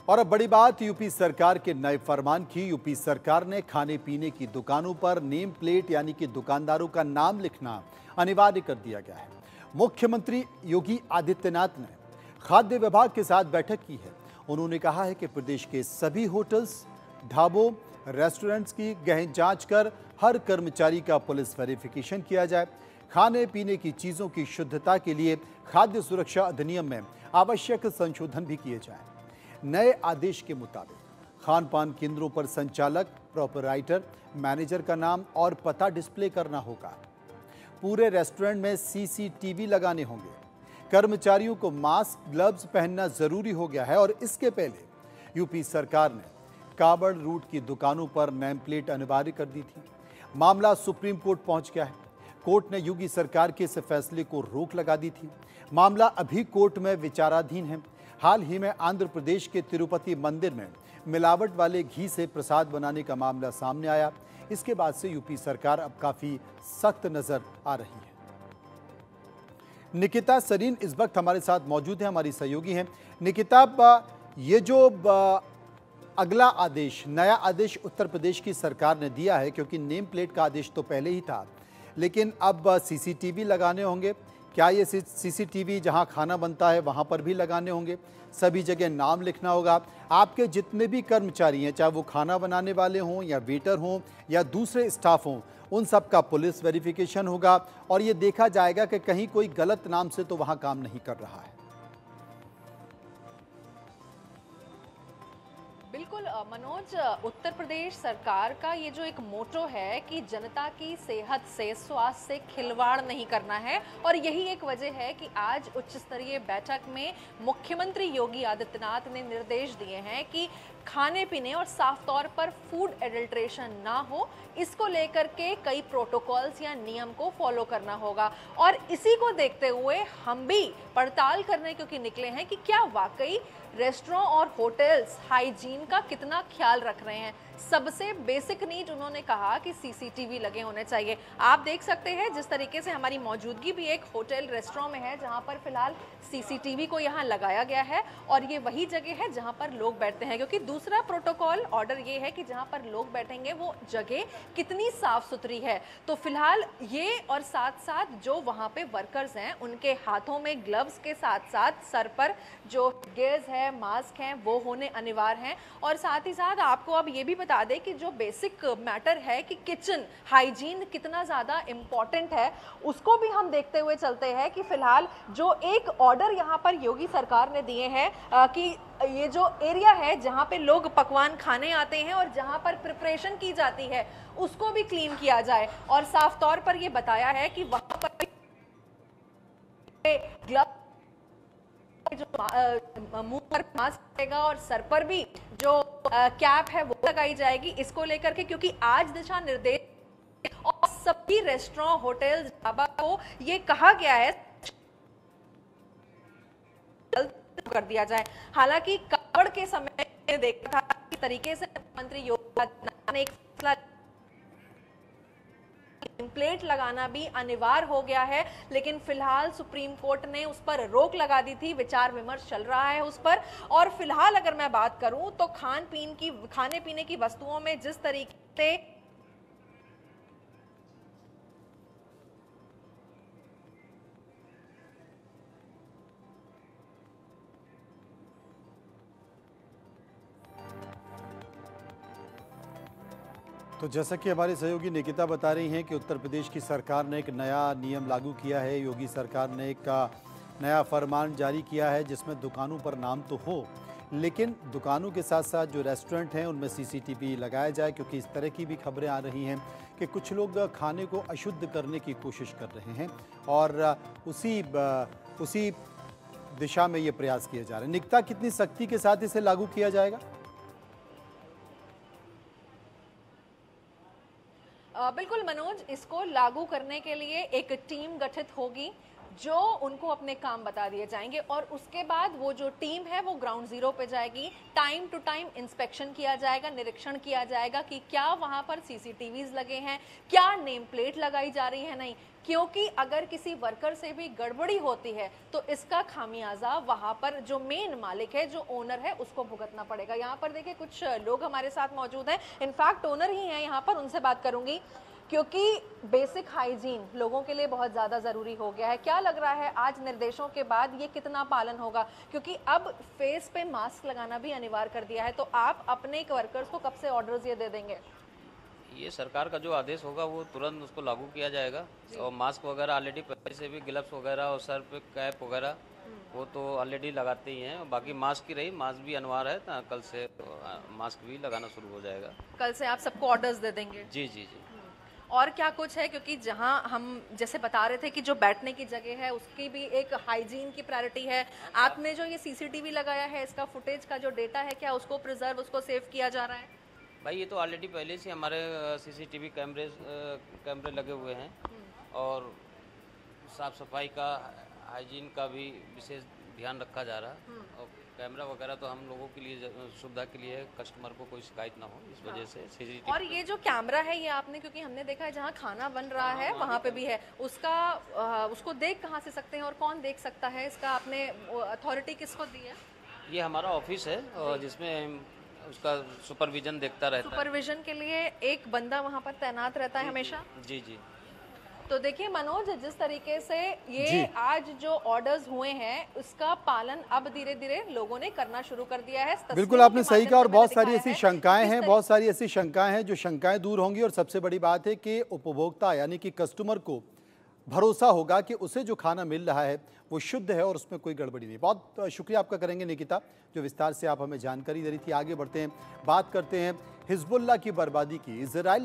और अब बड़ी बात यूपी सरकार के नए फरमान की। यूपी सरकार ने खाने पीने की दुकानों पर नेम प्लेट यानी कि दुकानदारों का नाम लिखना अनिवार्य कर दिया गया है। मुख्यमंत्री योगी आदित्यनाथ ने खाद्य विभाग के साथ बैठक की है। उन्होंने कहा है कि प्रदेश के सभी होटल्स, ढाबों, रेस्टोरेंट्स की गहन जांच कर हर कर्मचारी का पुलिस वेरिफिकेशन किया जाए। खाने पीने की चीजों की शुद्धता के लिए खाद्य सुरक्षा अधिनियम में आवश्यक संशोधन भी किए जाए। नए आदेश के मुताबिक खान पान केंद्रों पर संचालक, प्रोपराइटर, मैनेजर का नाम और पता डिस्प्ले करना होगा। पूरे रेस्टोरेंट में सीसीटीवी लगाने होंगे। कर्मचारियों को मास्क, ग्लव्स पहनना जरूरी हो गया है और इसके पहले यूपी सरकार ने कावड़ रूट की दुकानों पर नेम प्लेट अनिवार्य कर दी थी। मामला सुप्रीम कोर्ट पहुंच गया है। कोर्ट ने योगी सरकार के इस फैसले को रोक लगा दी थी। मामला अभी कोर्ट में विचाराधीन है। हाल ही में आंध्र प्रदेश के तिरुपति मंदिर में मिलावट वाले घी से प्रसाद बनाने का मामला सामने आया। इसके बाद से यूपी सरकार अब काफी सख्त नजर आ रही है। निकिता सरीन इस वक्त हमारे साथ मौजूद है, हमारी सहयोगी हैं। निकिता, ये जो अगला आदेश, नया आदेश उत्तर प्रदेश की सरकार ने दिया है, क्योंकि नेम प्लेट का आदेश तो पहले ही था, लेकिन अब सीसीटीवी लगाने होंगे। क्या ये सीसीटीवी जहां खाना बनता है वहां पर भी लगाने होंगे? सभी जगह नाम लिखना होगा। आपके जितने भी कर्मचारी हैं, चाहे वो खाना बनाने वाले हों या वेटर हों या दूसरे स्टाफ हों, उन सब का पुलिस वेरिफिकेशन होगा और ये देखा जाएगा कि कहीं कोई गलत नाम से तो वहां काम नहीं कर रहा है। बिल्कुल मनोज, उत्तर प्रदेश सरकार का ये जो एक मोटो है कि जनता की सेहत से, स्वास्थ्य से खिलवाड़ नहीं करना है, और यही एक वजह है कि आज उच्च स्तरीय बैठक में मुख्यमंत्री योगी आदित्यनाथ ने निर्देश दिए हैं कि खाने पीने और साफ तौर पर फूड एडल्ट्रेशन ना हो, इसको लेकर के कई प्रोटोकॉल्स या नियम को फॉलो करना होगा। और इसी को देखते हुए हम भी पड़ताल करने क्योंकि निकले हैं कि क्या वाकई रेस्टोरेंट और होटल्स हाइजीन का कितना ख्याल रख रहे हैं। सबसे बेसिक नीड उन्होंने कहा कि सीसीटीवी लगे होने चाहिए। आप देख सकते हैं जिस तरीके से हमारी मौजूदगी भी एक होटल रेस्टोरेंट में है, जहां पर फिलहाल सीसीटीवी को यहां लगाया गया है और ये वही जगह है जहां पर लोग बैठते हैं, क्योंकि दूसरा प्रोटोकॉल ऑर्डर ये है कि जहां पर लोग बैठेंगे वो जगह कितनी साफ सुथरी है। तो फिलहाल ये, और साथ साथ जो वहां पे वर्कर्स हैं उनके हाथों में ग्लव्स के साथ साथ सर पर जो गेयर्स है, मास्क हैं, वो होने अनिवार्य हैं। और साथ ही साथ आपको अब ये भी बता दें कि जो बेसिक मैटर है कि किचन हाइजीन कितना ज़्यादा इम्पॉर्टेंट है, उसको भी हम देखते हुए चलते हैं कि फिलहाल जो एक ऑर्डर यहाँ पर योगी सरकार ने दिए हैं कि ये जो एरिया है जहाँ पे लोग पकवान खाने आते हैं और जहाँ पर प्रिपरेशन की जाती है उसको भी क्लीन किया जाए। और साफ तौर पर ये बताया है कि वहाँ पर ग्लव, जो मुंह पर मास्क रहेगा और सर पर भी जो कैप है वो लगाई जाएगी, इसको लेकर के, क्योंकि आज दिशा निर्देश और सभी रेस्टोरेंट, होटल, ढाबा को ये कहा गया है कर दिया जाए। हालांकि कावड़ के समय देखा था कि तरीके से मुख्यमंत्री योगी आदित्यनाथ ने एक फैसला, प्लेट लगाना भी अनिवार्य हो गया है, लेकिन फिलहाल सुप्रीम कोर्ट ने उस पर रोक लगा दी थी। विचार विमर्श चल रहा है उस पर। और फिलहाल अगर मैं बात करूं तो खाने पीने की वस्तुओं में जिस तरीके से तो जैसा कि हमारे सहयोगी निकिता बता रही हैं कि उत्तर प्रदेश की सरकार ने एक नया नियम लागू किया है। योगी सरकार ने एक नया फरमान जारी किया है जिसमें दुकानों पर नाम तो हो, लेकिन दुकानों के साथ साथ जो रेस्टोरेंट हैं उनमें सीसीटीवी लगाया जाए, क्योंकि इस तरह की भी खबरें आ रही हैं कि कुछ लोग खाने को अशुद्ध करने की कोशिश कर रहे हैं और उसी दिशा में ये प्रयास किए जा रहे हैं। निकिता, कितनी सख्ती के साथ इसे लागू किया जाएगा? बिल्कुल मनोज, इसको लागू करने के लिए एक टीम गठित होगी जो उनको अपने काम बता दिए जाएंगे और उसके बाद वो जो टीम है वो ग्राउंड जीरो पे जाएगी। टाइम टू टाइम इंस्पेक्शन किया जाएगा, निरीक्षण किया जाएगा कि क्या वहां पर सीसीटीवीज लगे हैं, क्या नेम प्लेट लगाई जा रही है, नहीं, क्योंकि अगर किसी वर्कर से भी गड़बड़ी होती है तो इसका खामियाजा वहां पर जो मेन मालिक है, जो ओनर है, उसको भुगतना पड़ेगा। यहाँ पर देखिए कुछ लोग हमारे साथ मौजूद हैं, इनफैक्ट ओनर ही हैं यहाँ पर, उनसे बात करूंगी क्योंकि बेसिक हाइजीन लोगों के लिए बहुत ज़्यादा ज़रूरी हो गया है। क्या लग रहा है आज निर्देशों के बाद ये कितना पालन होगा, क्योंकि अब फेस पे मास्क लगाना भी अनिवार्य कर दिया है, तो आप अपने वर्कर्स को कब से ऑर्डर्स ये दे देंगे? ये सरकार का जो आदेश होगा वो तुरंत उसको लागू किया जाएगा। और मास्क वगैरह ऑलरेडी पहले से भी, ग्लव्स वगैरह और सर पे कैप वगैरह वो तो ऑलरेडी लगाते ही हैं। बाकी मास्क की रही, मास्क भी अनिवार्य है, तो कल से मास्क भी लगाना शुरू हो जाएगा। कल से आप सबको ऑर्डर्स दे देंगे? जी जी जी। और क्या कुछ है, क्योंकि जहां हम जैसे बता रहे थे कि जो बैठने की जगह है उसकी भी एक हाइजीन की प्रायोरिटी है। आपने जो ये सीसीटीवी लगाया है, इसका फुटेज का जो डेटा है, क्या उसको प्रिजर्व, उसको सेव किया जा रहा है? भाई ये तो ऑलरेडी पहले से हमारे सीसीटीवी कैमरे लगे हुए हैं और साफ सफाई का, हाइजीन का भी विशेष ध्यान रखा जा रहा है। और कैमरा वगैरह तो हम लोगों के लिए सुविधा के लिए, कस्टमर को कोई शिकायत ना हो, इस वजह से सीसीटीवी। और ये जो कैमरा है ये आपने, क्योंकि हमने देखा है जहाँ खाना बन रहा है वहाँ पे भी है, उसका उसको देख कहाँ से सकते हैं और कौन देख सकता है? इसका आपने अथॉरिटी किसको दी है? ये हमारा ऑफिस है और जिसमें उसका सुपरविजन देखता रहता है। सुपरविजन के लिए एक बंदा वहाँ पर तैनात रहता है हमेशा? जी जी। तो देखिए मनोज, जिस तरीके से ये आज जो ऑर्डर्स हुए हैं उसका पालन अब धीरे धीरे लोगों ने करना शुरू कर दिया है। बिल्कुल आपने सही कहा, और बहुत सारी ऐसी शंकाएं हैं, बहुत सारी ऐसी शंकाएं हैं जो शंकाएं दूर होंगी। और सबसे बड़ी बात है कि उपभोक्ता यानी कि कस्टमर को भरोसा होगा कि उसे जो खाना मिल रहा है वो शुद्ध है और उसमें कोई गड़बड़ी नहीं। बहुत शुक्रिया आपका करेंगे निकिता, जो विस्तार से आप हमें जानकारी दे रही थी। आगे बढ़ते हैं, बात करते हैं हिजबुल्लाह की बर्बादी की। इजराइल